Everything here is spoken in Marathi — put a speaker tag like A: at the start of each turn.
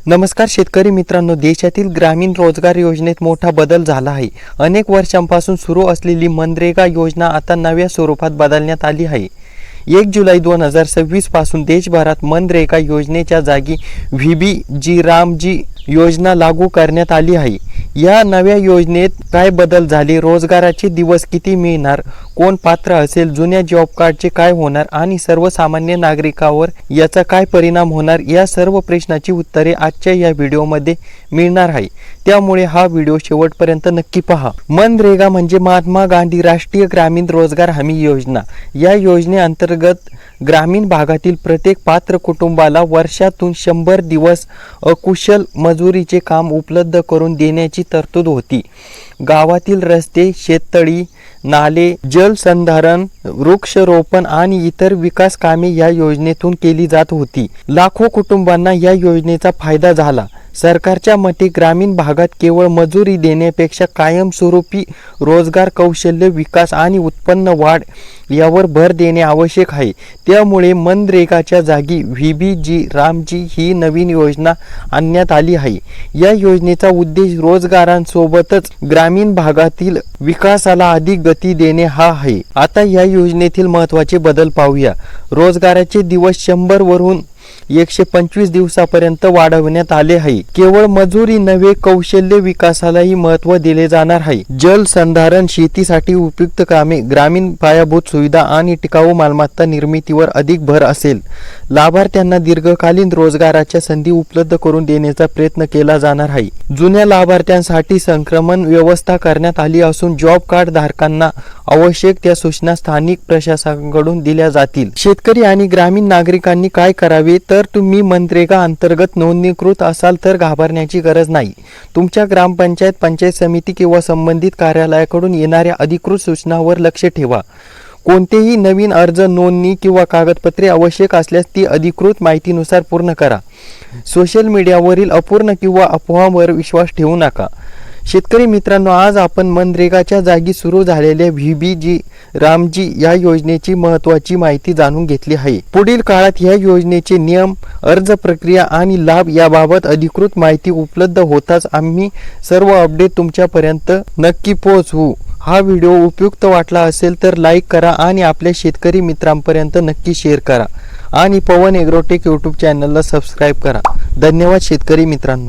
A: नमस्कार शेतकरी मित्रांनो, देशातील ग्रामीण रोजगार योजनेत मोठा बदल झाला आहे। अनेक वर्षांपासून सुरू असलेली मनरेगा योजना आता नव्या स्वरूपात बदलण्यात आली आहे। 1 जुलै 2026 पासून देशभरात मनरेगा योजनेच्या जागी VBG-रामजी योजना लागू करण्यात आली आहे। या नव्या योजनेत काय बदल झाले, रोजगाराचे दिवस किती मिळणार, कोण पात्र असेल, जुन्या जॉब कार्डचे काय होणार आणि सर्वसामान्य नागरिकावर याचा काय परिणाम होणार, या सर्व प्रश्नांची उत्तरे आजच्या या व्हिडिओमध्ये मिळणार आहे। त्यामुळे हा व्हिडिओ शेवटपर्यंत नक्की पहा। मनरेगा म्हणजे महात्मा गांधी राष्ट्रीय ग्रामीण रोजगार हमी योजना। या योजनेअंतर्गत ग्रामीण भागातील प्रत्येक पात्र कुटुंबाला वर्षातून 100 दिवस अकुशल मजुरीचे काम उपलब्ध करून देण्याची तरतूद होती। गावातील रस्ते, शेततळी, नाले, जलसंधारण, वृक्षारोपण आणि इतर विकास कामे या योजनेतून केली जात होती। लाखो कुटुंबांना या योजनेचा फायदा झाला। सरकारच्या मते ग्रामीण भागात केवळ मजुरी देण्यापेक्षा कायमस्वरूपी रोजगार, कौशल्य विकास आणि उत्पन्न वाढ यावर भर देणे आवश्यक आहे। त्यामुळे मनरेगाच्या जागी VBG-रामजी ही नवीन योजना आणण्यात आली आहे। या योजनेचा उद्देश रोजगारांसोबतच ग्रामीण भागातील विकासाला अधिक गती देणे हा आहे। आता या योजनेतील महत्त्वाचे बदल पाहूया। रोजगाराचे दिवस 100 वरून 125 दिवसापर्यंत वाढवण्यात आले आहे। केवळ मजुरी नव्हे, कौशल्य विकासालाही महत्त्व दिले जाणार आहे। जलसंधारण, शेतीसाठी उपयुक्त कामे, ग्रामीण पायाभूत सुविधा आणि टिकाऊ मालमत्ता निर्मितीवर अधिक भर असेल। लाभार्थ्यांना दीर्घकालीन रोजगाराच्या संधी उपलब्ध करून देण्याचा प्रयत्न केला जाणार आहे। जुन्या लाभार्थ्यांसाठी संक्रमण व्यवस्था करण्यात आली असून जॉब कार्ड धारकांना आवश्यक त्या सूचना स्थानिक प्रशासनाकडून दिल्या जातील। शेतकरी आणि ग्रामीण नागरिकांनी काय करावे, तर तुम्ही मनरेगा अंतर्गत नोंदणीकृत असाल तर घाबरण्याची गरज नाही। तुमच्या ग्रामपंचायत, पंचायत समिती किंवा संबंधित कार्यालयाकडून येणाऱ्या अधिकृत सूचनावर लक्ष ठेवा। कोणतेही नवीन अर्ज, नोंदणी किंवा कागदपत्रे आवश्यक असल्यास ती अधिकृत माहितीनुसार पूर्ण करा। सोशल मीडियावरील अपूर्ण किंवा अफवांवर विश्वास ठेवू नका। शेतकरी मित्रांनो, आज आपण मनरेगाच्या जागी सुरू झालेल्या VBG-रामजी या योजनेची महत्त्वाची माहिती जाणून घेतली आहे। पुढील काळात या योजनेचे नियम, अर्ज प्रक्रिया आणि लाभ याबाबत अधिकृत माहिती उपलब्ध होताच आम्ही सर्व अपडेट तुमच्यापर्यंत नक्की पोहोचवू। हा व्हिडिओ उपयुक्त वाटला असेल तर लाईक करा आणि आपल्या शेतकरी मित्रांपर्यंत नक्की शेअर करा आणि पवन ॲग्रोटेक यूट्यूब चॅनलला सबस्क्राईब करा। धन्यवाद शेतकरी मित्रांनो।